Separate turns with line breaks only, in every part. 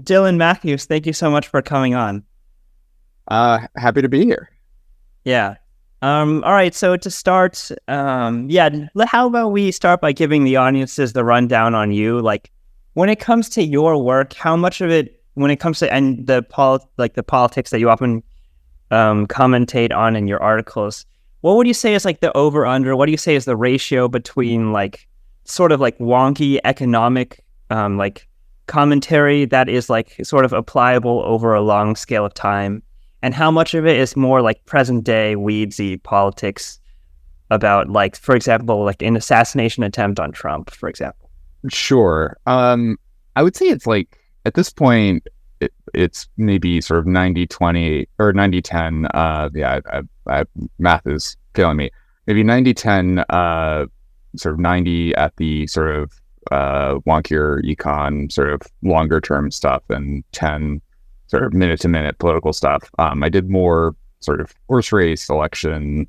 Dylan Matthews, thank you so much for coming on.
Happy to be here.
Yeah. All right. So to start, how about we start by giving the audiences the rundown on you? Like, when it comes to your work, how much of it, when it comes to and the politics that you often commentate on in your articles, what would you say is like the over under? What do you say is the ratio between like sort of like wonky economic like commentary that is like sort of applicable over a long scale of time, and how much of it is more like present day weedsy politics about, like, for example, like an assassination attempt on Trump, for example?
Sure. I would say it's like at this point, it's maybe sort of 90-20 or 90-10. Math is failing me. Maybe 90-10, sort of 90 at the sort of wonkier econ, sort of longer term stuff, and 10 sort of minute to minute political stuff. I did more sort of horse race election,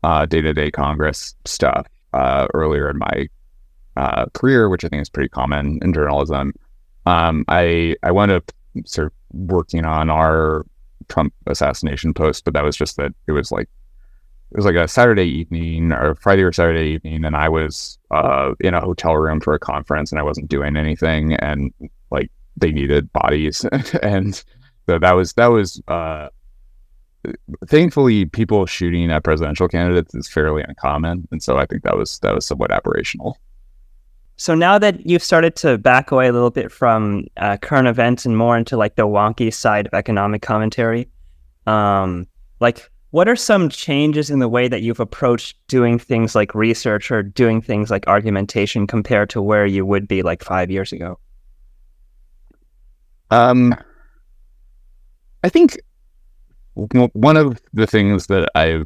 day to day Congress stuff earlier in my career, which I think is pretty common in journalism. I wound up sort of working on our Trump assassination post, but that was just that it was like a Saturday evening or Friday or Saturday evening, and I was in a hotel room for a conference, and I wasn't doing anything, and like they needed bodies, and so that was thankfully people shooting at presidential candidates is fairly uncommon, and so I think that was somewhat aberrational.
So now that you've started to back away a little bit from current events and more into like the wonky side of economic commentary, like, what are some changes in the way that you've approached doing things like research or doing things like argumentation compared to where you would be like 5 years ago?
I think one of the things that I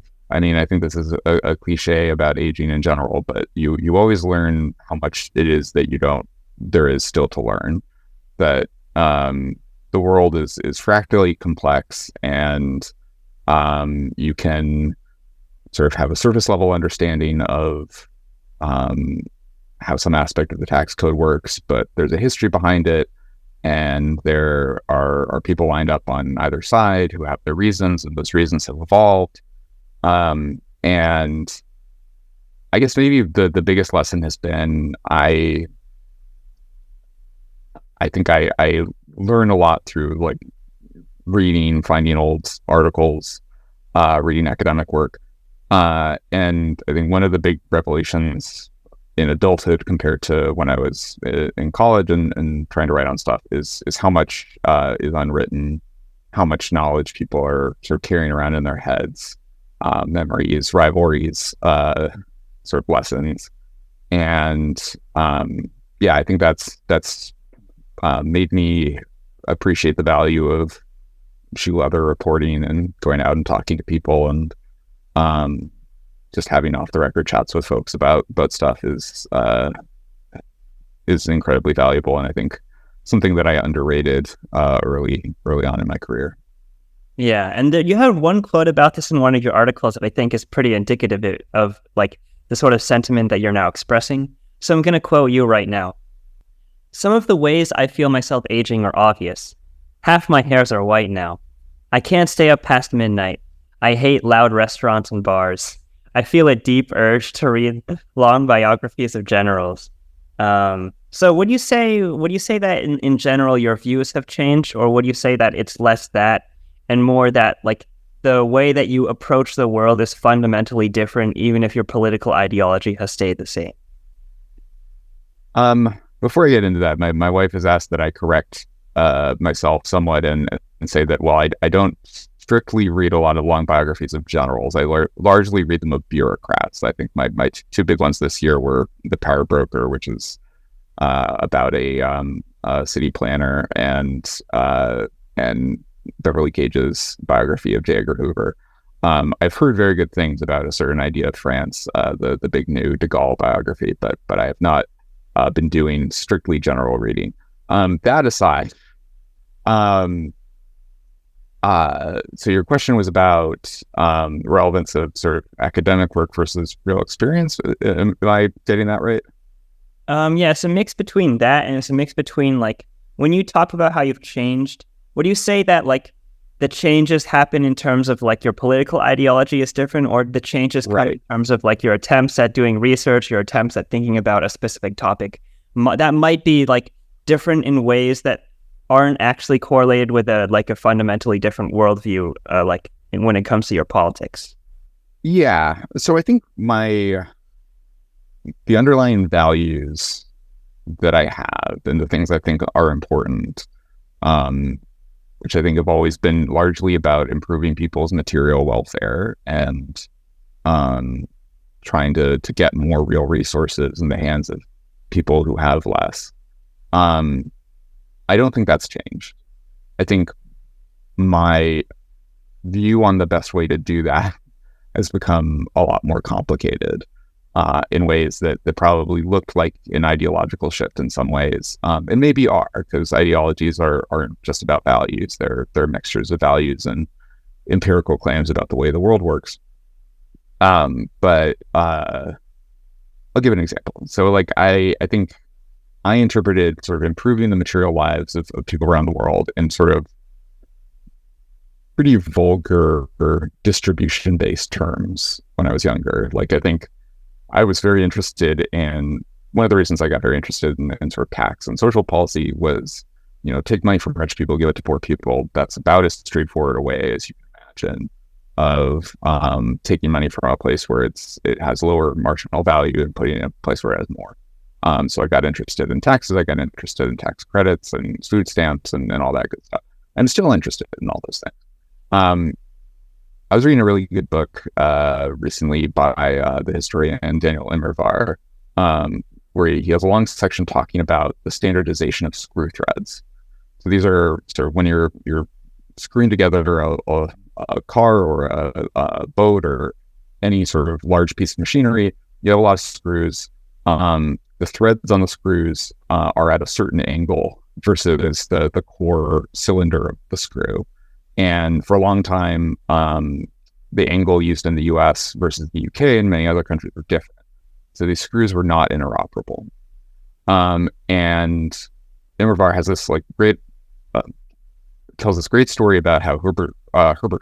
think this is a cliche about aging in general, but you always learn how much it is that there is still to learn. That the world is fractally complex, and you can sort of have a surface level understanding of how some aspect of the tax code works, but there's a history behind it, and there are people lined up on either side who have their reasons, and those reasons have evolved. And I guess maybe the biggest lesson has been I think I learn a lot through like reading, finding old articles, reading academic work. And I think one of the big revelations in adulthood compared to when I was in college and trying to write on stuff is how much is unwritten, how much knowledge people are sort of carrying around in their heads. Memories, rivalries, sort of lessons, and I think that's made me appreciate the value of shoe leather reporting and going out and talking to people, and just having off the record chats with folks about stuff is incredibly valuable, and I think something that I underrated early on in my career.
Yeah, and you had one quote about this in one of your articles that I think is pretty indicative of like the sort of sentiment that you're now expressing. So I'm going to quote you right now. "Some of the ways I feel myself aging are obvious. Half my hairs are white now. I can't stay up past midnight. I hate loud restaurants and bars. I feel a deep urge to read long biographies of generals." So would you say that in general your views have changed, or would you say that it's less that and more that like the way that you approach the world is fundamentally different, even if your political ideology has stayed the same?
Before I get into that, my wife has asked that I correct myself somewhat and say that while I don't strictly read a lot of long biographies of generals, I largely read them of bureaucrats. I think my two big ones this year were The Power Broker, which is about a city planner, and Beverly Cage's biography of J. Edgar Hoover. I've heard very good things about A Certain Idea of France, the big new De Gaulle biography, but I have not been doing strictly general reading. That aside, so your question was about relevance of sort of academic work versus real experience. Am I getting that right?
Yeah, it's a mix between that and it's a mix between like when you talk about how you've changed, would you say that like the changes happen in terms of like your political ideology is different, or the changes come in terms of like your attempts at doing research, your attempts at thinking about a specific topic that might be like different in ways that aren't actually correlated with a fundamentally different worldview, when it comes to your politics?
Yeah. So I think the underlying values that I have and the things I think are important, which I think have always been largely about improving people's material welfare and trying to get more real resources in the hands of people who have less. I don't think that's changed. I think my view on the best way to do that has become a lot more complicated in ways that probably looked like an ideological shift in some ways, and maybe are, because ideologies aren't just about values. They're mixtures of values and empirical claims about the way the world works. But I'll give an example. So like I think I interpreted sort of improving the material lives of people around the world in sort of pretty vulgar or distribution-based terms when I was younger. Like, I think I was very interested in, one of the reasons I got very interested in sort of tax and social policy was, take money from rich people, give it to poor people. That's about as straightforward a way as you can imagine of taking money from a place where it has lower marginal value and putting it in a place where it has more. So I got interested in taxes. I got interested in tax credits and food stamps and all that good stuff. I'm still interested in all those things. I was reading a really good book recently by the historian Daniel Immerwahr, where he has a long section talking about the standardization of screw threads. So these are sort of when you're screwing together a car or a boat or any sort of large piece of machinery, you have a lot of screws. The threads on the screws are at a certain angle versus the core cylinder of the screw. And for a long time, the angle used in the US versus the UK and many other countries were different. So these screws were not interoperable. And Immerwahr has this tells this great story about how Herbert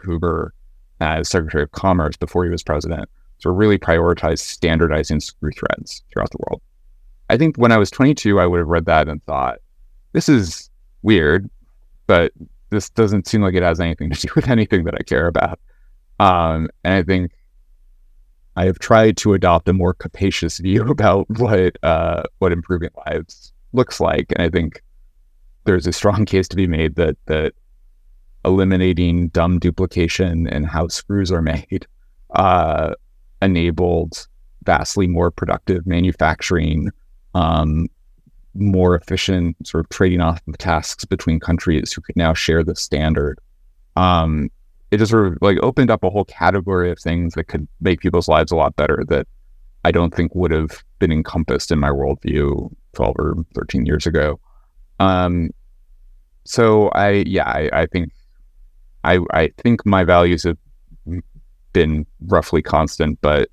Hoover, as Secretary of Commerce before he was president, sort of really prioritized standardizing screw threads throughout the world. I think when I was 22, I would have read that and thought, this is weird, but this doesn't seem like it has anything to do with anything that I care about. And I think I have tried to adopt a more capacious view about what improving lives looks like. And I think there's a strong case to be made that eliminating dumb duplication and how screws are made enabled vastly more productive manufacturing, more efficient sort of trading off of tasks between countries who could now share the standard. It just sort of like opened up a whole category of things that could make people's lives a lot better that I don't think would have been encompassed in my worldview 12 or 13 years ago. So I think my values have been roughly constant, but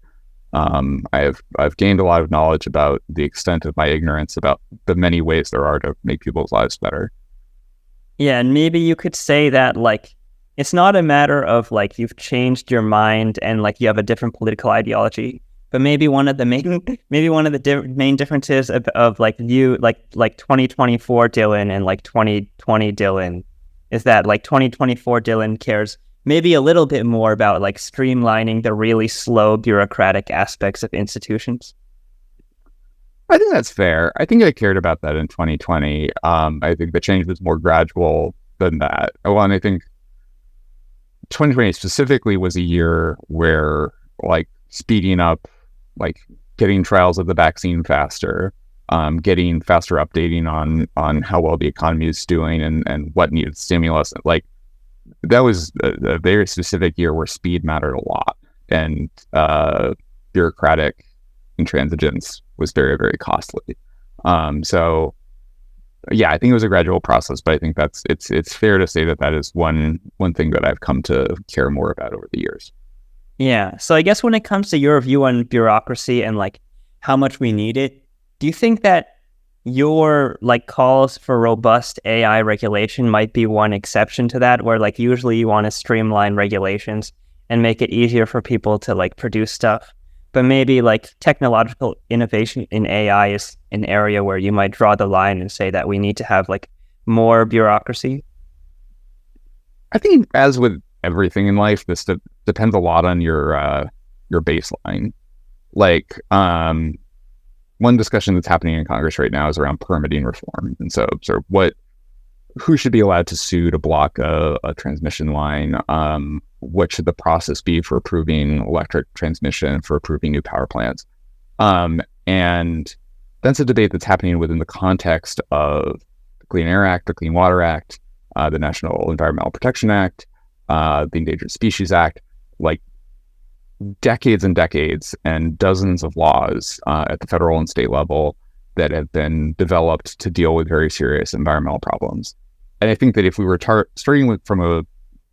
I've gained a lot of knowledge about the extent of my ignorance about the many ways there are to make people's lives better.
Yeah, and maybe you could say that like it's not a matter of like you've changed your mind and like you have a different political ideology, but maybe one of the main differences of like you like 2024 Dylan and like 2020 Dylan is that like 2024 Dylan cares maybe a little bit more about like streamlining the really slow bureaucratic aspects of institutions.
I think that's fair. I think I cared about that in 2020. I think the change was more gradual than that. Oh, and I think 2020 specifically was a year where like speeding up, like getting trials of the vaccine faster, getting faster updating on how well the economy is doing and what needed stimulus. Like that was a very specific year where speed mattered a lot, and bureaucratic intransigence was very, very costly. So yeah, I think it was a gradual process, but I think it's fair to say that is one thing that I've come to care more about over the years.
Yeah. So I guess when it comes to your view on bureaucracy and like how much we need it, do you think that your like calls for robust AI regulation might be one exception to that, where like usually you want to streamline regulations and make it easier for people to like produce stuff. But maybe like technological innovation in AI is an area where you might draw the line and say that we need to have like more bureaucracy.
I think, as with everything in life, this depends a lot on your baseline. Like, one discussion that's happening in Congress right now is around permitting reform, and so who should be allowed to sue to block a transmission line? What should the process be for approving electric transmission, for approving new power plants? And that's a debate that's happening within the context of the Clean Air Act, the Clean Water Act, the National Environmental Protection Act, the Endangered Species Act, like decades and decades and dozens of laws at the federal and state level that have been developed to deal with very serious environmental problems. And I think that if we were starting from a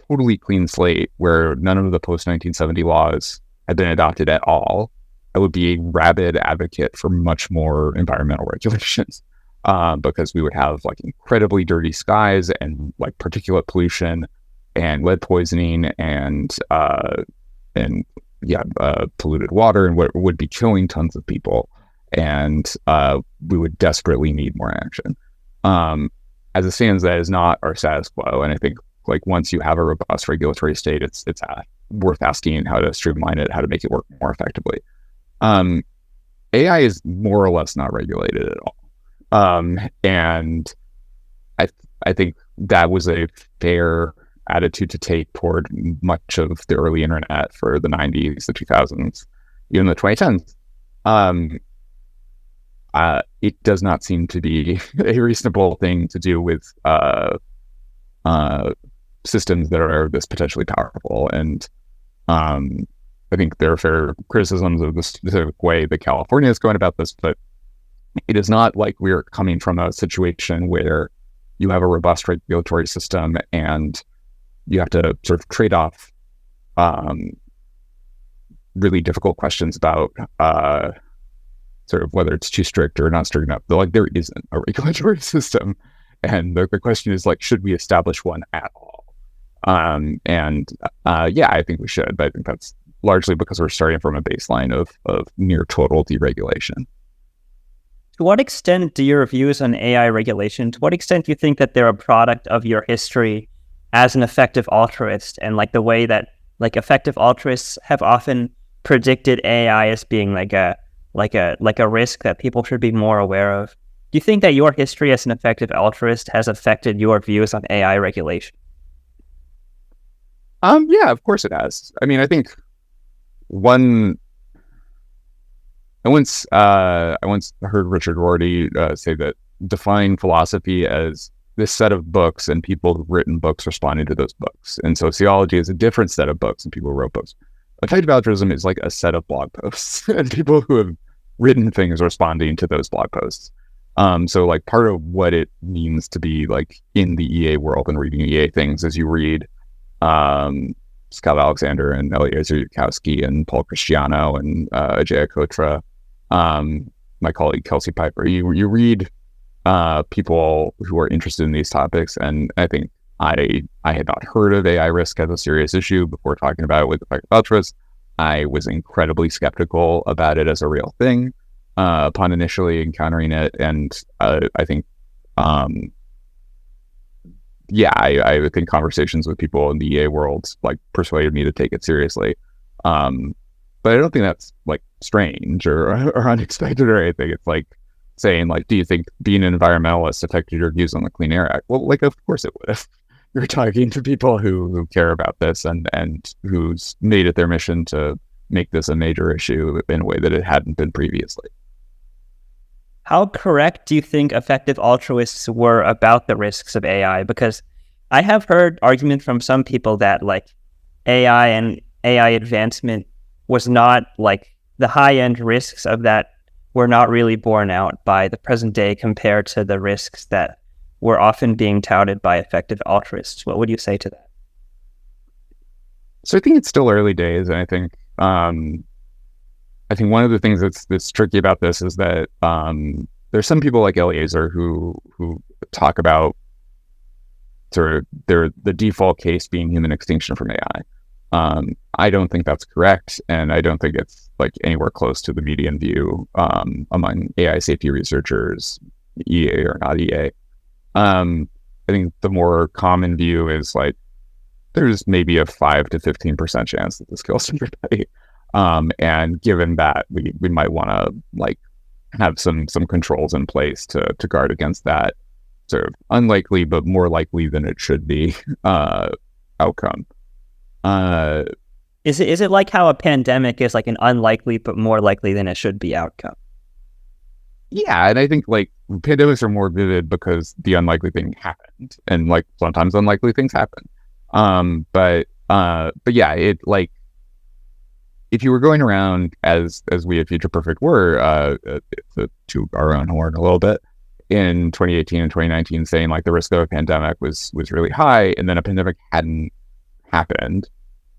totally clean slate where none of the post-1970 laws had been adopted at all, I would be a rabid advocate for much more environmental regulations, because we would have like incredibly dirty skies and like particulate pollution and lead poisoning and polluted water, and what would be killing tons of people. And we would desperately need more action. As it stands, that is not our status quo. And I think like once you have a robust regulatory state, it's worth asking how to streamline it, how to make it work more effectively. AI is more or less not regulated at all. And I think that was a fair attitude to take toward much of the early internet for the 90s, the 2000s, even the 2010s. It does not seem to be a reasonable thing to do with systems that are this potentially powerful. And I think there are fair criticisms of the specific way that California is going about this, but it is not like we're coming from a situation where you have a robust regulatory system and you have to sort of trade off really difficult questions about sort of whether it's too strict or not strict enough. Though, like, there isn't a regulatory system, and the question is like, should we establish one at all? Yeah, I think we should, but I think that's largely because we're starting from a baseline of near total deregulation.
To what extent do your views on AI regulation, to what extent do you think that they're a product of your history as an effective altruist, and like the way that like effective altruists have often predicted AI as being like a risk that people should be more aware of? Do you think that your history as an effective altruist has affected your views on AI regulation?
Yeah, of course it has. I mean, I think I once heard Richard Rorty say that define philosophy as this set of books and people who've written books responding to those books. And sociology is a different set of books and people who wrote books. Effective altruism is like a set of blog posts and people who have written things responding to those blog posts. So like part of what it means to be like in the EA world and reading EA things is you read Scott Alexander and Eliezer Yudkowsky and Paul Christiano and Ajay Kotra, my colleague Kelsey Piper. You read people who are interested in these topics, and I think I had not heard of AI risk as a serious issue before talking about it with effective altruists. I was incredibly skeptical about it as a real thing upon initially encountering it, and I think I think conversations with people in the EA world like persuaded me to take it seriously. But I don't think that's like strange or unexpected or anything. It's like saying like, do you think being an environmentalist affected your views on the Clean Air Act? Well, like, of course it would have. You're talking to people who care about this and who's made it their mission to make this a major issue in a way that it hadn't been previously.
How correct do you think effective altruists were about the risks of AI? Because I have heard argument from some people that like AI and AI advancement was not like the high-end risks of that were not really borne out by the present day compared to the risks that were often being touted by effective altruists. What would you say to that?
So I think it's still early days, and I think one of the things that's tricky about this is that there's some people like Eliezer who talk about sort of the default case being human extinction from AI. I don't think that's correct, and I don't think it's like anywhere close to the median view among AI safety researchers, EA or not EA. I think the more common view is like there's maybe a 5 to 15% chance that this kills everybody. And given that, we might want to like have some controls in place to guard against that sort of unlikely but more likely than it should be outcome.
Is it like how a pandemic is like an unlikely but more likely than it should be outcome?
Yeah, and I think like pandemics are more vivid because the unlikely thing happened, and like sometimes unlikely things happen. But yeah, it like if you were going around as we at Future Perfect were to our own horn a little bit in 2018 and 2019, saying like the risk of a pandemic was really high, and then a pandemic hadn't happened,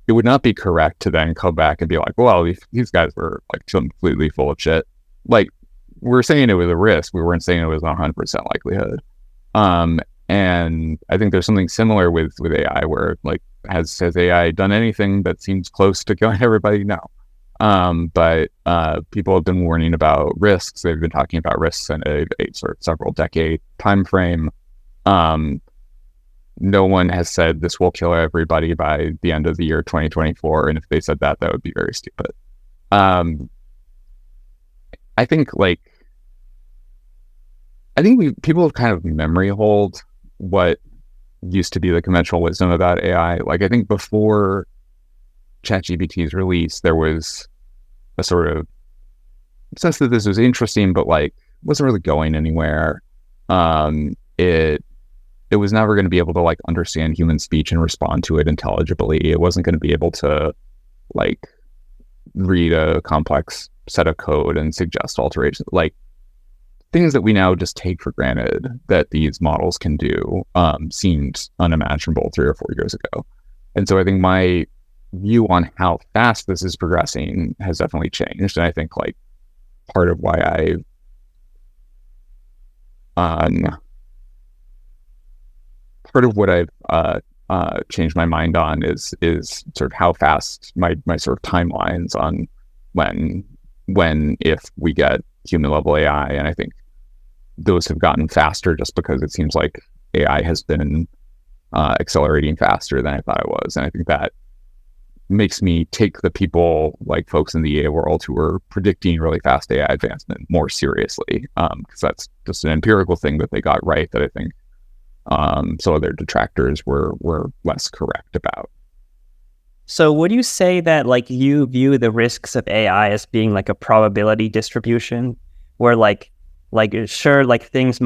it would not be correct to then come back and be like, well, these guys were like completely full of shit. Like, we're saying it was a risk. We weren't saying it was 100% likelihood. And I think there's something similar with AI where like, has AI done anything that seems close to killing everybody? No. But people have been warning about risks. They've been talking about risks in a sort of several decade time frame. No one has said this will kill everybody by the end of the year 2024. And if they said that, that would be very stupid. I think people have kind of memory hold what used to be the conventional wisdom about AI. Like, I think before ChatGPT's release, there was a sort of sense that this was interesting, but like wasn't really going anywhere. It was never going to be able to like understand human speech and respond to it intelligibly. It wasn't going to be able to like read a complex set of code and suggest alterations, like things that we now just take for granted that these models can do seemed unimaginable 3 or 4 years ago. And so I think my view on how fast this is progressing has definitely changed. And I think like part of why part of what I've changed my mind on is sort of how fast my sort of timelines on when if we get human level AI, and I think those have gotten faster just because it seems like AI has been accelerating faster than I thought it was, and I think that makes me take the people like folks in the EA world who are predicting really fast AI advancement more seriously, because that's just an empirical thing that they got right that I think some of their detractors were less correct about.
So would you say that like you view the risks of AI as being like a probability distribution where like sure, like things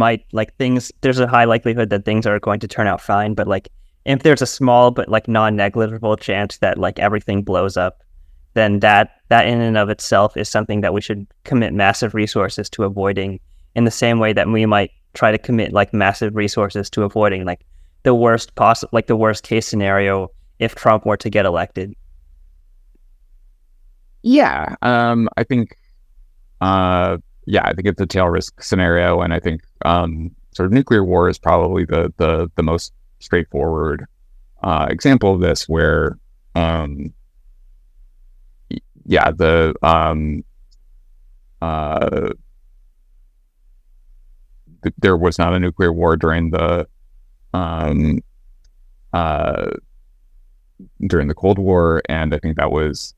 there's a high likelihood that things are going to turn out fine, but like if there's a small but like non-negligible chance that like everything blows up, then that in and of itself is something that we should commit massive resources to avoiding, in the same way that we might try to commit like massive resources to avoiding like the worst case scenario if Trump were to get elected.
Yeah, I think it's a tail risk scenario, and I think sort of nuclear war is probably the most straightforward example of this, where there was not a nuclear war during the Cold War, and I think that was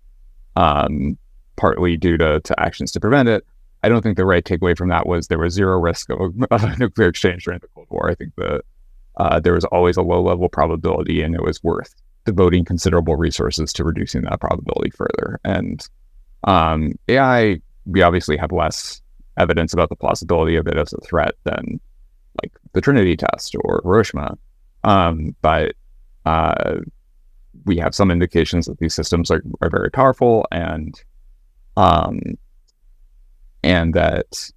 partly due to actions to prevent it. I don't think the right takeaway from that was there was zero risk of a nuclear exchange during the Cold War. I think there was always a low level probability, and it was worth devoting considerable resources to reducing that probability further. And AI, we obviously have less evidence about the plausibility of it as a threat than like the Trinity test or Hiroshima. But we have some indications that these systems are very powerful, and that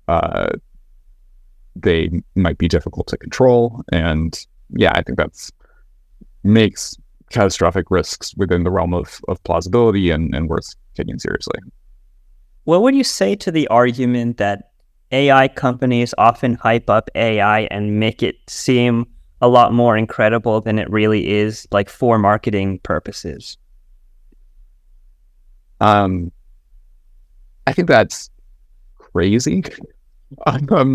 they might be difficult to control. And yeah, I think that's makes catastrophic risks within the realm of plausibility and worth taking seriously.
What would you say to the argument that AI companies often hype up AI and make it seem a lot more incredible than it really is, like for marketing purposes.
Um, I think that's crazy.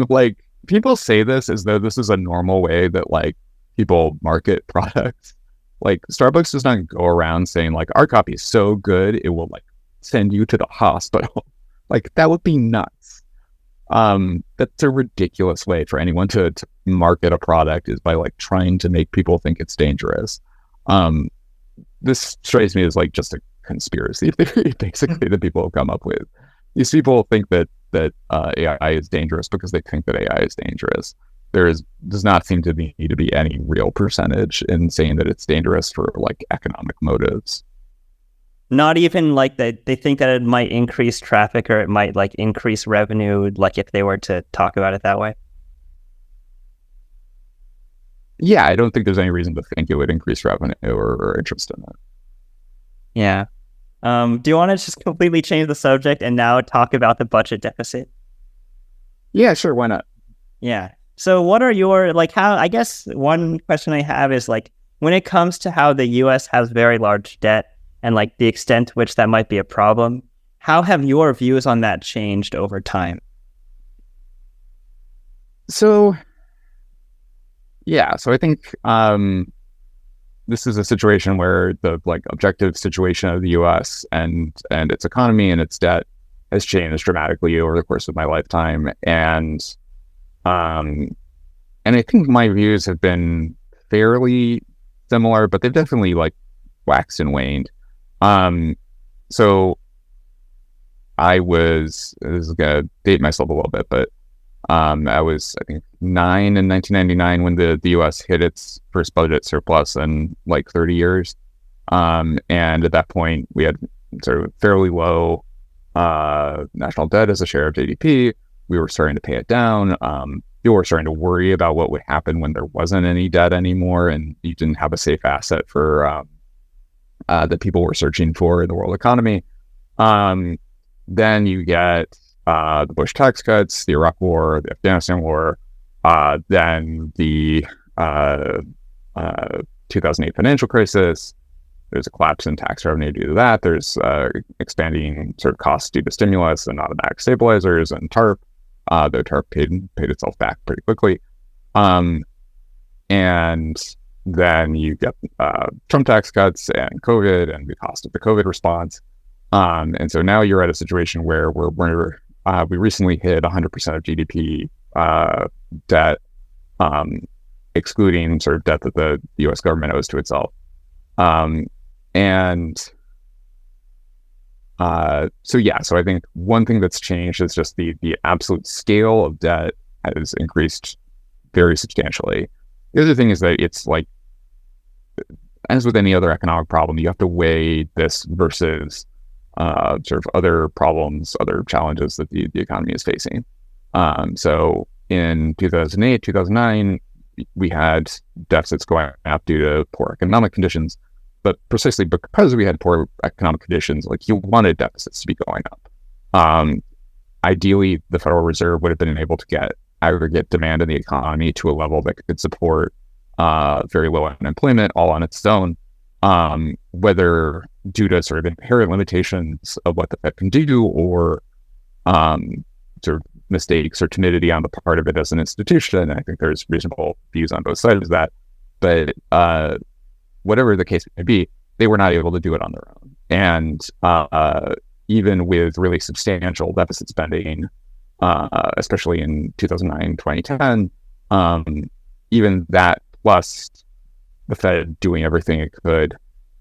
Like people say this as though this is a normal way that like people market products. Like Starbucks does not go around saying like our coffee is so good it will like send you to the hospital. Like that would be nuts. That's a ridiculous way for anyone to market a product, is by like trying to make people think it's dangerous. Um, this strikes me as like just a conspiracy theory, basically, that people have come up with. These people think that AI is dangerous because they think that AI is dangerous. Does not seem to be any real percentage in saying that it's dangerous for like economic motives.
Not even like they think that it might increase traffic or it might like increase revenue, like if they were to talk about it that way.
Yeah, I don't think there's any reason to think it would increase revenue or interest in it.
Yeah. Do you want to just completely change the subject and now talk about the budget deficit?
Yeah, sure, why not?
Yeah. So what are your, like, how, I guess one question I have is like, when it comes to how the US has very large debt and like the extent to which that might be a problem, how have your views on that changed over time?
So yeah, so I think this is a situation where the like objective situation of the U.S. and its economy and its debt has changed dramatically over the course of my lifetime, um, and I think my views have been fairly similar, but they've definitely like waxed and waned. Um, so this is gonna date myself a little bit, but I was, I think, 9 in 1999 when the U.S. hit its first budget surplus in like 30 years. And at that point, we had sort of fairly low national debt as a share of GDP. We were starting to pay it down. People were starting to worry about what would happen when there wasn't any debt anymore, and you didn't have a safe asset for that people were searching for in the world economy. Then you get the Bush tax cuts, the Iraq War, the Afghanistan War, then the 2008 financial crisis. There's a collapse in tax revenue due to that. There's expanding sort of costs due to stimulus and automatic stabilizers and TARP, though TARP paid itself back pretty quickly. And then you get Trump tax cuts and COVID and the cost of the COVID response. And so now you're at a situation where we recently hit 100% of GDP debt, excluding sort of debt that the U.S. government owes to itself. So I think one thing that's changed is just the absolute scale of debt has increased very substantially. The other thing is that it's like, as with any other economic problem, you have to weigh this versus sort of other problems, other challenges that the economy is facing. So in 2008, 2009, we had deficits going up due to poor economic conditions. But precisely because we had poor economic conditions, like you wanted deficits to be going up. Ideally, the Federal Reserve would have been able to get aggregate demand in the economy to a level that could support very low unemployment all on its own. Whether due to sort of inherent limitations of what the Fed can do, or sort of mistakes or timidity on the part of it as an institution. I think there's reasonable views on both sides of that. But whatever the case may be, they were not able to do it on their own. And even with really substantial deficit spending, especially in 2009, 2010, even that plus the Fed doing everything it could,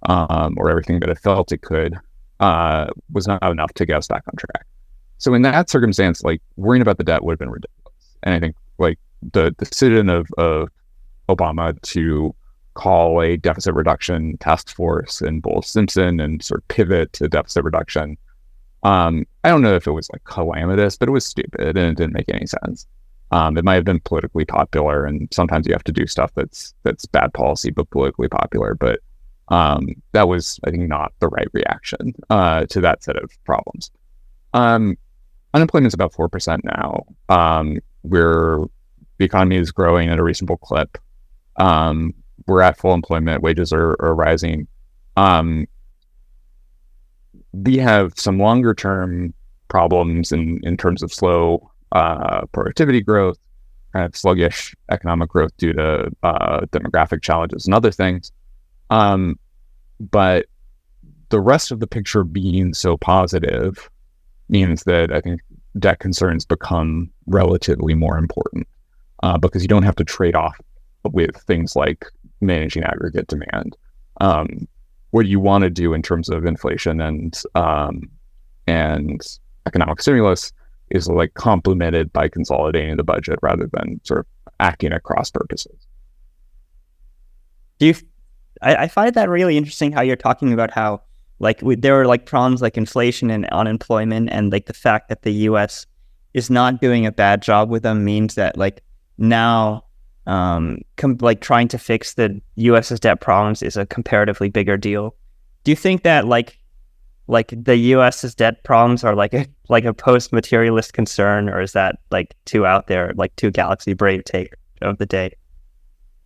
or everything that it felt it could, was not enough to get us back on track. So in that circumstance, like worrying about the debt would have been ridiculous. And I think like the decision of Obama to call a deficit reduction task force and Bowles-Simpson and sort of pivot to deficit reduction, I don't know if it was like calamitous, but it was stupid and it didn't make any sense. It might have been politically popular, and sometimes you have to do stuff that's bad policy but politically popular. But that was, I think, not the right reaction to that set of problems. unemployment is about 4% now. The economy is growing at a reasonable clip. We're at full employment. Wages are rising. We have some longer term problems in terms of slow productivity growth, kind of sluggish economic growth due to demographic challenges and other things. But the rest of the picture being so positive means that I think debt concerns become relatively more important because you don't have to trade off with things like managing aggregate demand. What you want to do in terms of inflation and economic stimulus is like complemented by consolidating the budget rather than sort of acting at cross purposes.
I find that really interesting how you're talking about how like there are like problems like inflation and unemployment, and like the fact that the U.S. is not doing a bad job with them means that like now like trying to fix the U.S.'s debt problems is a comparatively bigger deal. Do you think that like the U.S.'s debt problems are like a post-materialist concern, or is that like too out there, like too galaxy brave take of the day?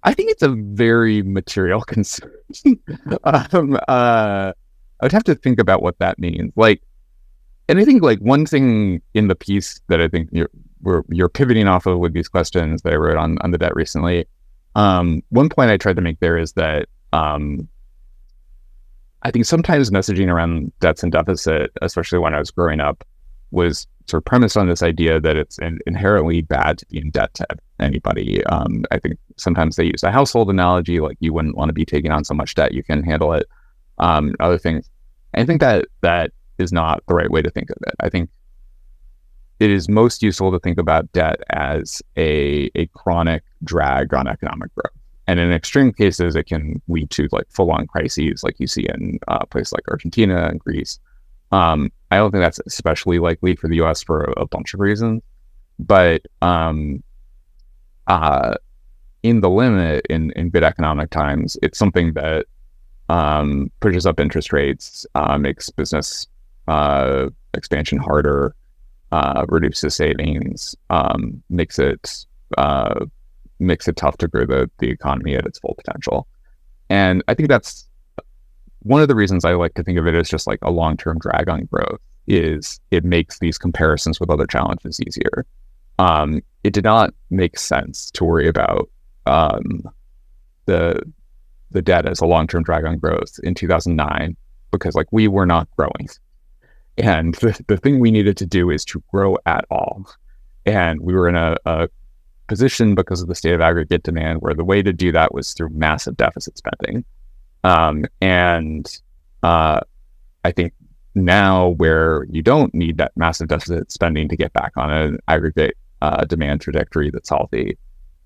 I think it's a very material concern. I would have to think about what that means. Like, and I think like one thing in the piece that I think you're pivoting off of with these questions that I wrote on the debt recently. One point I tried to make there is that I think sometimes messaging around debts and deficit, especially when I was growing up, was sort of premised on this idea that it's inherently bad to be in debt to anybody. I think sometimes they use a household analogy, like you wouldn't want to be taking on so much debt, you can handle it. Other things. I think that is not the right way to think of it. I think it is most useful to think about debt as a chronic drag on economic growth. And in extreme cases, it can lead to like full-on crises like you see in places like Argentina and Greece. I don't think that's especially likely for the US for a bunch of reasons. But in the limit, in good economic times, it's something that pushes up interest rates, makes business expansion harder, reduces savings, makes it tough to grow the economy at its full potential. And I think that's one of the reasons I like to think of it as just like a long-term drag on growth, is it makes these comparisons with other challenges easier. It did not make sense to worry about the debt as a long-term drag on growth in 2009 because like we were not growing. And the thing we needed to do is to grow at all. And we were in a position because of the state of aggregate demand where the way to do that was through massive deficit spending. I think now where you don't need that massive deficit spending to get back on an aggregate demand trajectory that's healthy,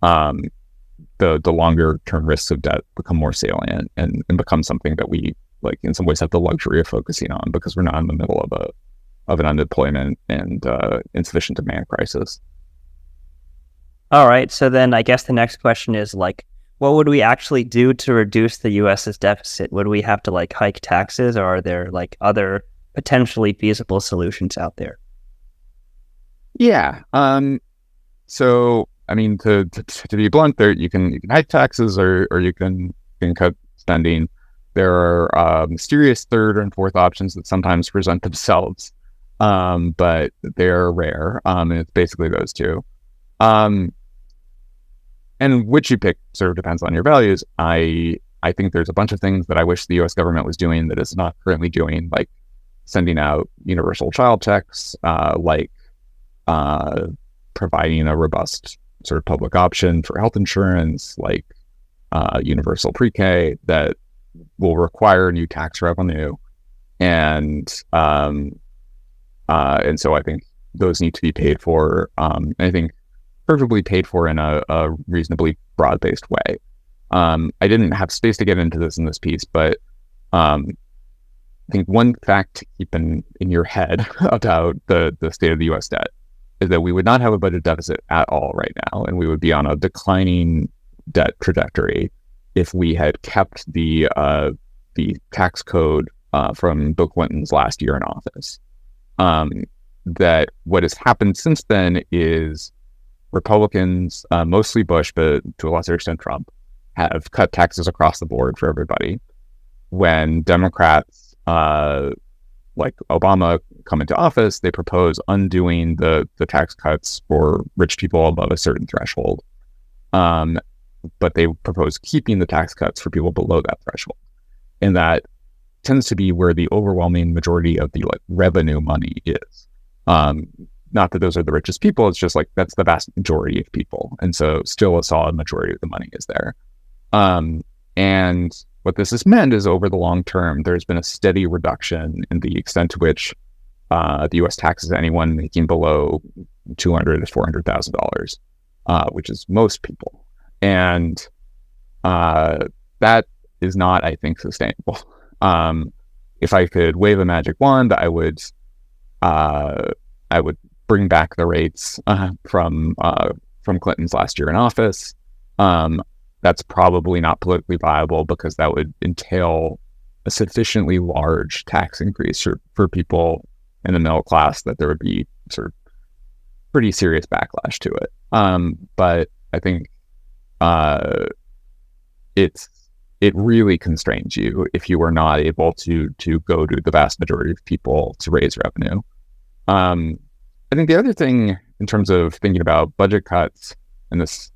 the longer term risks of debt become more salient and become something that we like in some ways have the luxury of focusing on because we're not in the middle of an unemployment and insufficient demand crisis.
All right. So then I guess the next question is like, what would we actually do to reduce the US's deficit? Would we have to like hike taxes, or are there like other potentially feasible solutions out there?
Yeah. So I mean, to be blunt, there you can hike taxes or you can cut spending. There are mysterious third and fourth options that sometimes present themselves, but they're rare. And it's basically those two. And which you pick sort of depends on your values. I think there's a bunch of things that I wish the U.S. government was doing that it's not currently doing, like sending out universal child checks, providing a robust sort of public option for health insurance, like universal pre-K that will require new tax revenue, and so I think those need to be paid for. I think perfectly paid for in a reasonably broad-based way. I didn't have space to get into this in this piece, but I think one fact to keep in your head about the state of the U.S. debt is that we would not have a budget deficit at all right now, and we would be on a declining debt trajectory if we had kept the tax code from Bill Clinton's last year in office. that what has happened since then is Republicans, mostly Bush, but to a lesser extent Trump, have cut taxes across the board for everybody. When Democrats, like Obama, come into office, they propose undoing the tax cuts for rich people above a certain threshold. But they propose keeping the tax cuts for people below that threshold. And that tends to be where the overwhelming majority of the like revenue money is. Not that those are the richest people, it's just like that's the vast majority of people. And so still a solid majority of the money is there. And what this has meant is over the long term, there's been a steady reduction in the extent to which the U.S. taxes anyone making below $200,000 to $400,000, which is most people. And that is not, I think, sustainable. If I could wave a magic wand, I would bring back the rates from Clinton's last year in office. That's probably not politically viable because that would entail a sufficiently large tax increase for people in the middle class that there would be sort of pretty serious backlash to it. But I think it really constrains you if you are not able to go to the vast majority of people to raise revenue. I think the other thing in terms of thinking about budget cuts, and this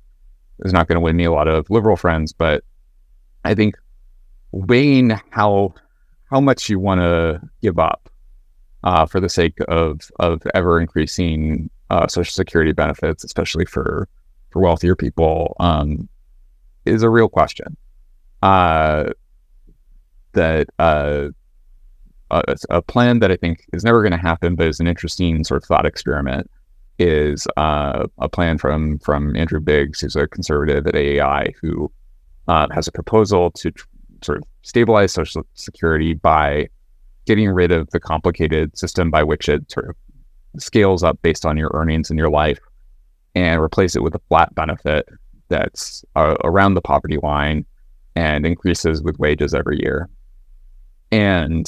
is not going to win me a lot of liberal friends, but I think weighing how much you want to give up for the sake of ever increasing Social Security benefits, especially for wealthier people, is a real question. A plan that I think is never going to happen, but is an interesting sort of thought experiment, is a plan from Andrew Biggs, who's a conservative at AAI, who has a proposal to sort of stabilize Social Security by getting rid of the complicated system by which it sort of scales up based on your earnings in your life and replace it with a flat benefit that's around the poverty line and increases with wages every year. And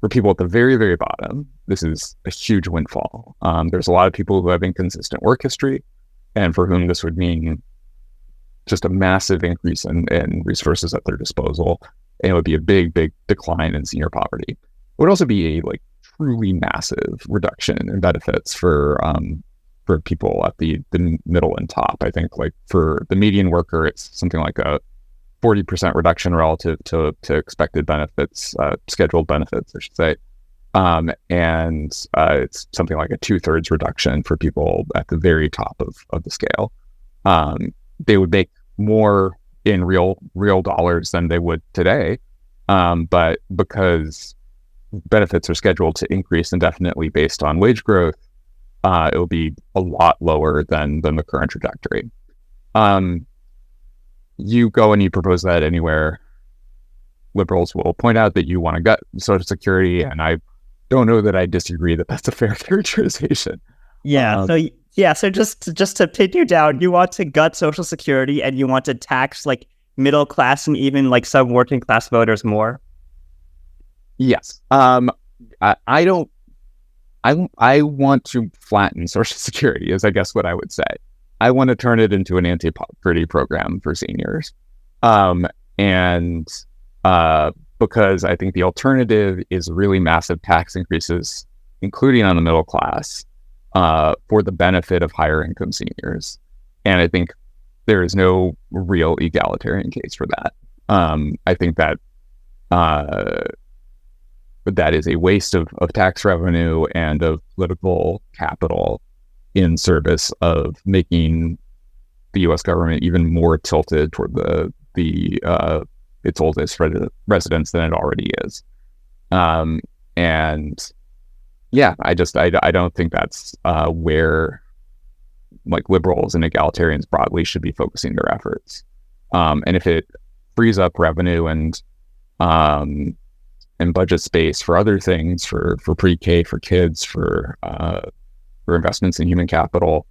for people at the very, very bottom, this is a huge windfall. There's a lot of people who have inconsistent work history and for whom this would mean just a massive increase in resources at their disposal. And it would be a big, big decline in senior poverty. It would also be a like truly massive reduction in benefits for people at the middle and top. I think like for the median worker, it's something like a 40% reduction relative to expected benefits, scheduled benefits, I should say. And it's something like a 2/3 reduction for people at the very top of the scale. They would make more in real dollars than they would today. But because benefits are scheduled to increase indefinitely based on wage growth, it will be a lot lower than the current trajectory. You go and you propose that anywhere, liberals will point out that you want to gut Social Security, and I don't know that I disagree that that's a fair characterization.
Yeah. So just to pin you down, you want to gut Social Security and you want to tax like middle class and even like some working class voters more.
Yes. I want to flatten Social Security is I guess what I would say. I want to turn it into an anti-poverty program for seniors. Because I think the alternative is really massive tax increases, including on the middle class, for the benefit of higher income seniors. And I think there is no real egalitarian case for that. I think that that is a waste of tax revenue and of political capital in service of making the U.S. government even more tilted toward its oldest residents than it already is. And yeah, I don't think that's where like liberals and egalitarians broadly should be focusing their efforts. And if it frees up revenue and budget space for other things, for pre-K, for kids, for investments in human capital,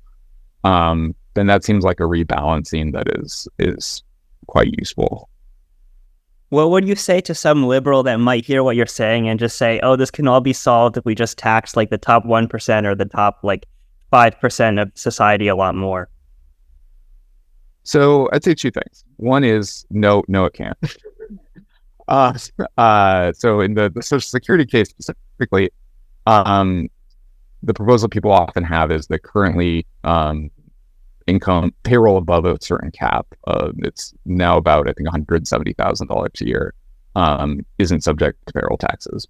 then that seems like a rebalancing that is quite useful.
What would you say to some liberal that might hear what you're saying and just say, "Oh, this can all be solved if we just tax like the top 1% or the top like 5% of society a lot more"?
So I'd say two things. One is no, it can't. So in the Social Security case specifically, um, the proposal people often have is that currently income payroll above a certain cap, it's now about I think $170,000 a year, isn't subject to payroll taxes.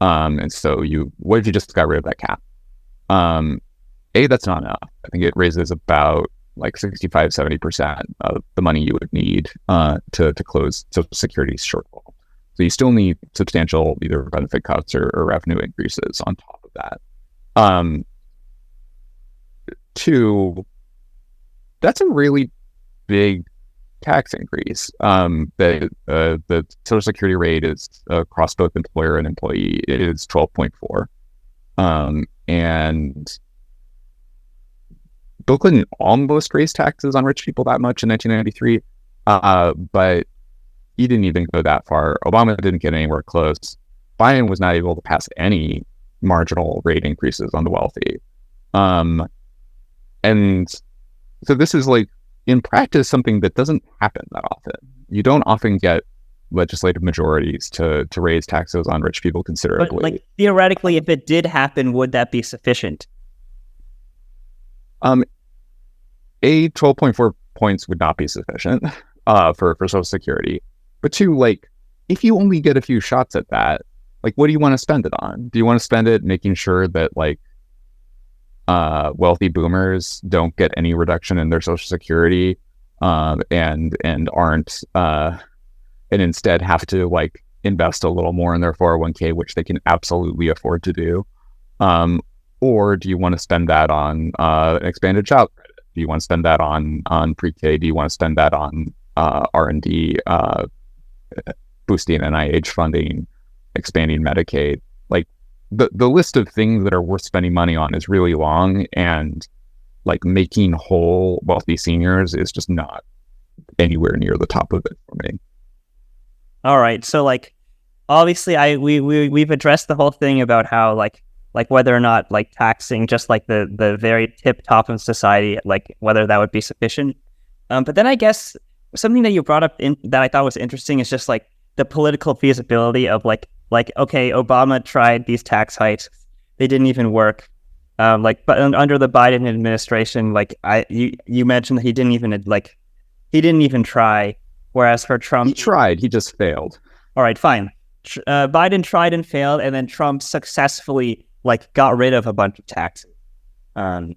And so what if you just got rid of that cap? That's not enough. I think it raises about like 65-70% of the money you would need to close Social Security's shortfall. So you still need substantial either benefit cuts or revenue increases on top of that. Two, that's a really big tax increase. The Social Security rate is across both employer and employee. It is 12.4, and Bill Clinton almost raised taxes on rich people that much in 1993, but he didn't even go that far. Obama didn't get anywhere close. Biden was not able to pass any marginal rate increases on the wealthy. And so this is like, in practice, something that doesn't happen that often. You don't often get legislative majorities to raise taxes on rich people considerably.
But like theoretically, if it did happen, would that be sufficient?
12.4 points would not be sufficient for Social Security. But two, like, if you only get a few shots at that, like, what do you want to spend it on? Do you want to spend it making sure that like wealthy boomers don't get any reduction in their Social Security and aren't and instead have to like invest a little more in their 401k, which they can absolutely afford to do? Or do you want to spend that on an expanded child credit? Do you want to spend that on pre-K? Do you want to spend that on R&D, boosting NIH funding, expanding Medicaid? Like the list of things that are worth spending money on is really long, and like making whole wealthy seniors is just not anywhere near the top of it for me.
All right, so like obviously we've addressed the whole thing about how like whether or not like taxing just like the very tip top of society, like whether that would be sufficient. But then I guess something that you brought up that I thought was interesting is just like the political feasibility of like okay, Obama tried these tax hikes, they didn't even work. But under the Biden administration, like you mentioned that he didn't even try. Whereas for Trump,
he tried, he just failed.
All right, fine. Biden tried and failed, and then Trump successfully like got rid of a bunch of taxes. But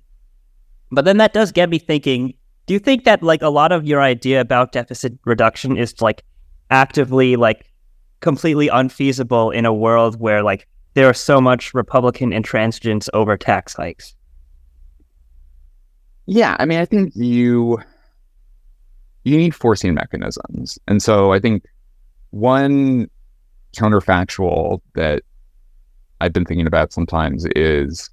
then that does get me thinking, do you think that like a lot of your idea about deficit reduction is like actively like completely unfeasible in a world where like there is so much Republican intransigence over tax hikes?
Yeah, I mean, I think you need forcing mechanisms. And so I think one counterfactual that I've been thinking about sometimes is,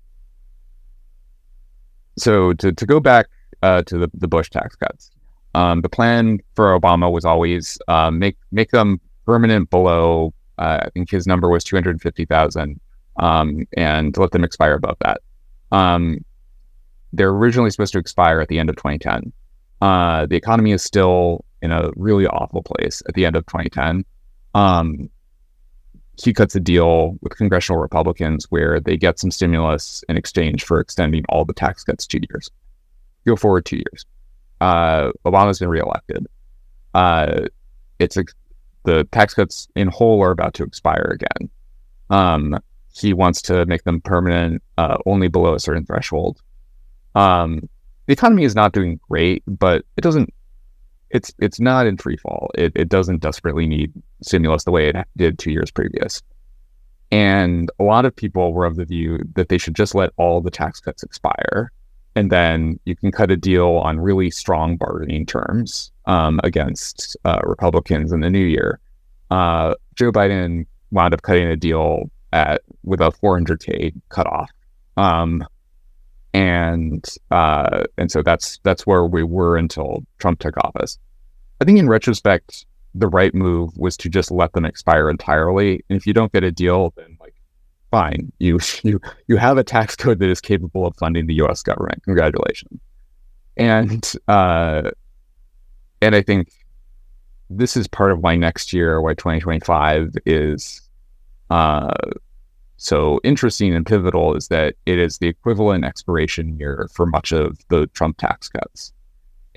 so to go back to the Bush tax cuts, the plan for Obama was always make them permanent below, I think his number was 250,000, and let them expire above that. They're originally supposed to expire at the end of 2010. The economy is still in a really awful place at the end of 2010. He cuts a deal with congressional Republicans where they get some stimulus in exchange for extending all the tax cuts 2 years. Go forward 2 years. Obama's been reelected. The tax cuts in whole are about to expire again. He wants to make them permanent, only below a certain threshold. The economy is not doing great, but it doesn't. It's not in free fall. It doesn't desperately need stimulus the way it did 2 years previous. And a lot of people were of the view that they should just let all the tax cuts expire, and then you can cut a deal on really strong bargaining terms against Republicans in the new year. Joe Biden wound up cutting a deal with a 400K cutoff. And so that's where we were until Trump took office. I think in retrospect, the right move was to just let them expire entirely. And if you don't get a deal, then like, fine, you have a tax code that is capable of funding the U.S. government. Congratulations. And I think this is part of why next year, why 2025 is so interesting and pivotal, is that it is the equivalent expiration year for much of the Trump tax cuts.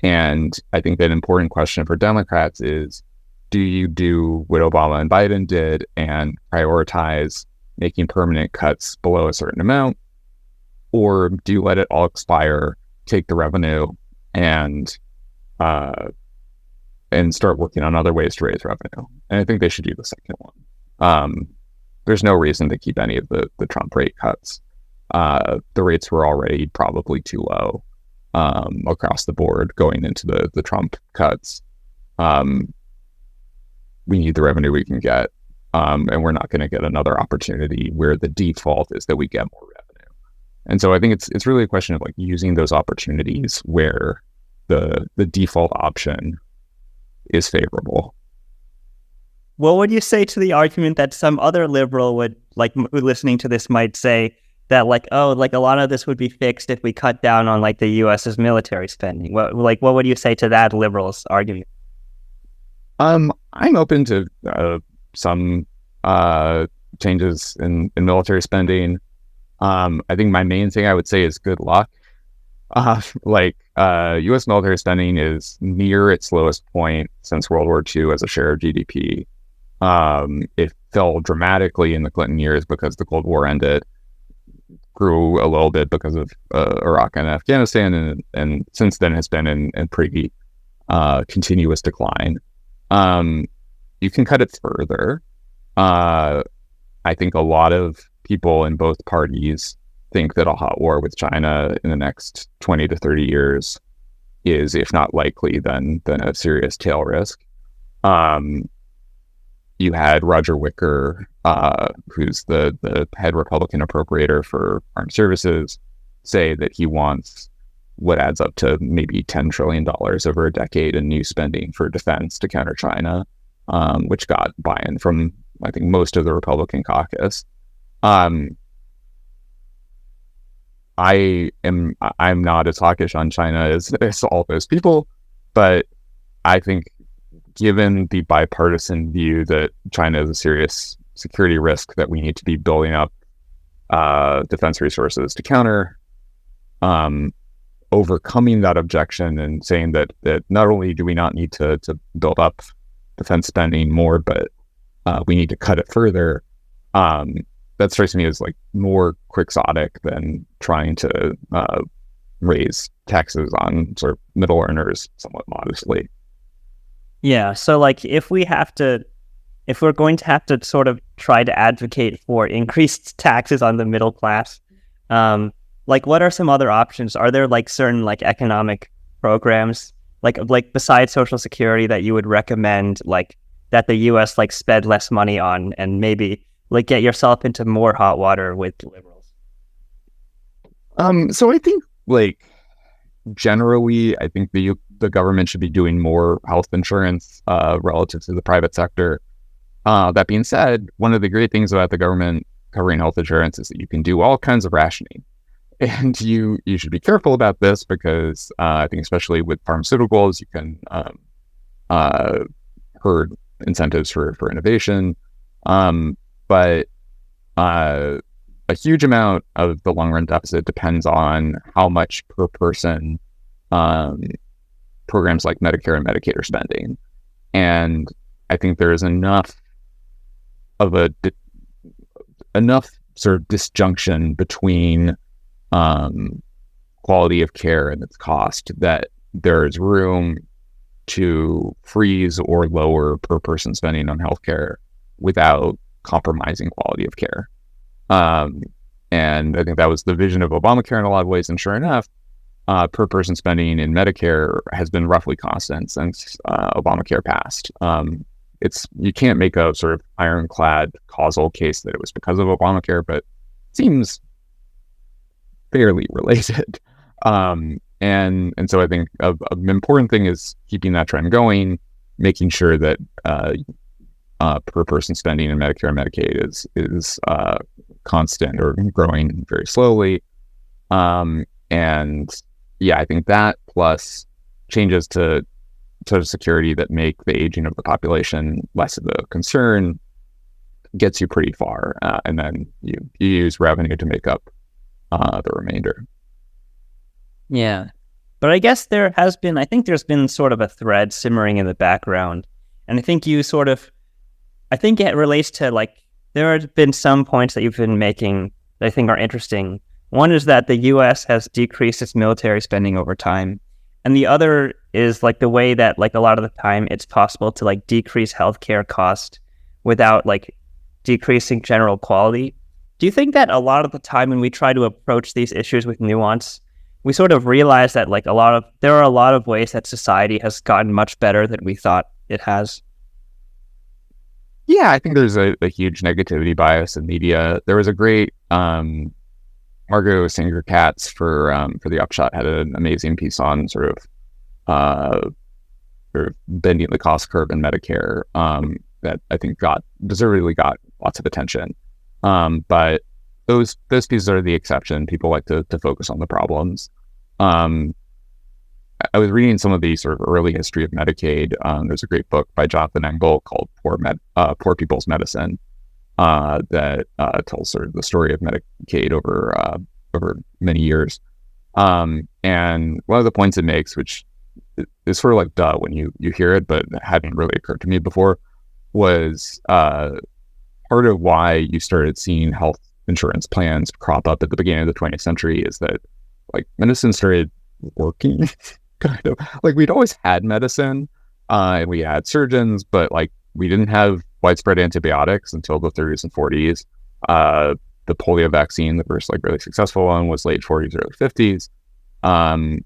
And I think that an important question for Democrats is, do you do what Obama and Biden did and prioritize making permanent cuts below a certain amount? Or do you let it all expire, take the revenue, and start working on other ways to raise revenue? And I think they should do the second one. There's no reason to keep any of the Trump rate cuts. The rates were already probably too low across the board going into the Trump cuts. We need the revenue we can get, and we're not going to get another opportunity where the default is that we get more revenue. And so I think it's really a question of like using those opportunities where the default option is favorable.
What would you say to the argument that some other liberal would, like, listening to this might say that, like, oh, like a lot of this would be fixed if we cut down on like the U.S.'s military spending? What would you say to that liberal's argument?
I'm open to some changes in military spending. I think my main thing I would say is good luck. U.S. military spending is near its lowest point since World War II as a share of GDP. It fell dramatically in the Clinton years because the Cold War ended, grew a little bit because of Iraq and Afghanistan, and since then has been in pretty continuous decline. You can cut it further. I think a lot of people in both parties think that a hot war with China in the next 20 to 30 years is, if not likely, then a serious tail risk. You had Roger Wicker, who's the head Republican appropriator for armed services, say that he wants what adds up to maybe $10 trillion over a decade in new spending for defense to counter China, which got buy-in from, I think, most of the Republican caucus. I'm not as hawkish on China as all those people, but I think given the bipartisan view that China is a serious security risk that we need to be building up defense resources to counter, overcoming that objection and saying that not only do we not need to build up defense spending more, but we need to cut it further, that strikes me as like more quixotic than trying to raise taxes on sort of middle earners somewhat modestly.
Yeah, so like if we're going to have to sort of try to advocate for increased taxes on the middle class, like what are some other options? Are there like certain like economic programs like besides Social Security that you would recommend, like that the U.S. like spend less money on and maybe like get yourself into more hot water with liberals?
So I think like generally, I think the government should be doing more health insurance relative to the private sector. That being said, one of the great things about the government covering health insurance is that you can do all kinds of rationing. And you should be careful about this because I think especially with pharmaceuticals, you can herd incentives for innovation. But a huge amount of the long run deficit depends on how much per person programs like Medicare and Medicaid are spending. And I think there is enough sort of disjunction between quality of care and its cost that there's room to freeze or lower per person spending on healthcare without compromising quality of care. And I think that was the vision of Obamacare in a lot of ways. And sure enough, per person spending in Medicare has been roughly constant since Obamacare passed. You can't make a sort of ironclad causal case that it was because of Obamacare, but it seems fairly related. And so I think an important thing is keeping that trend going, making sure that per person spending in Medicare and Medicaid is constant or growing very slowly. And yeah, I think that plus changes to Social Security that make the aging of the population less of a concern gets you pretty far. And then you use revenue to make up the remainder.
Yeah. But I guess there's been sort of a thread simmering in the background. And I think it relates to, like, there have been some points that you've been making that I think are interesting. One is that the US has decreased its military spending over time. And the other is like the way that, like, a lot of the time it's possible to, like, decrease healthcare cost without, like, decreasing general quality. Do you think that a lot of the time when we try to approach these issues with nuance, we sort of realize that, like, there are a lot of ways that society has gotten much better than we thought it has?
Yeah, I think there's a huge negativity bias in media. There was a great Margot Singer-Katz for the Upshot had an amazing piece on sort of bending the cost curve in Medicare that I think deservedly got lots of attention. But those pieces are the exception. People like to focus on the problems. I was reading some of the sort of early history of Medicaid. There's a great book by Jonathan Engel called Poor People's Medicine that tells sort of the story of Medicaid over many years. And one of the points it makes, which is sort of like duh when you hear it, but it hadn't really occurred to me before, was part of why you started seeing health insurance plans crop up at the beginning of the 20th century is that, like, medicine started working. Kind of like we'd always had medicine and we had surgeons, but, like, we didn't have widespread antibiotics until the 30s and 40s. The polio vaccine, the first, like, really successful one, was late 40s, early 50s.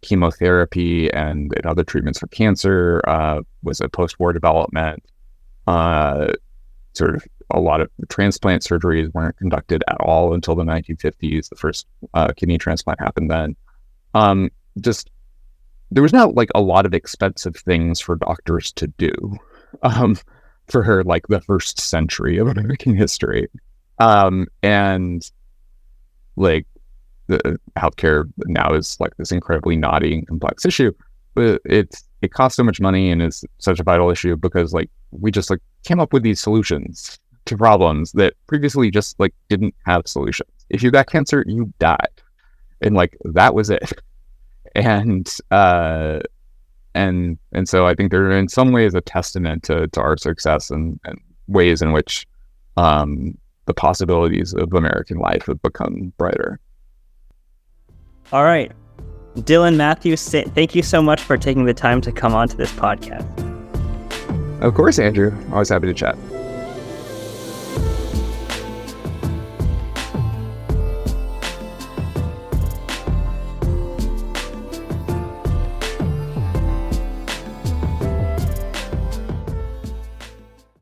Chemotherapy and other treatments for cancer was a post-war development. Sort of a lot of transplant surgeries weren't conducted at all until the 1950s. The first kidney transplant happened then. There was not, like, a lot of expensive things for doctors to do for, like, the first century of American history. And, like, the healthcare now is, like, this incredibly knotty and complex issue, but it costs so much money and is such a vital issue because, like, we just, like, came up with these solutions to problems that previously just, like, didn't have solutions. If you got cancer, you died, and, like, that was it. And so I think they're in some ways a testament to our success and ways in which the possibilities of American life have become brighter.
All right. Dylan Matthews, thank you so much for taking the time to come on to this podcast.
Of course, Andrew. Always happy to chat.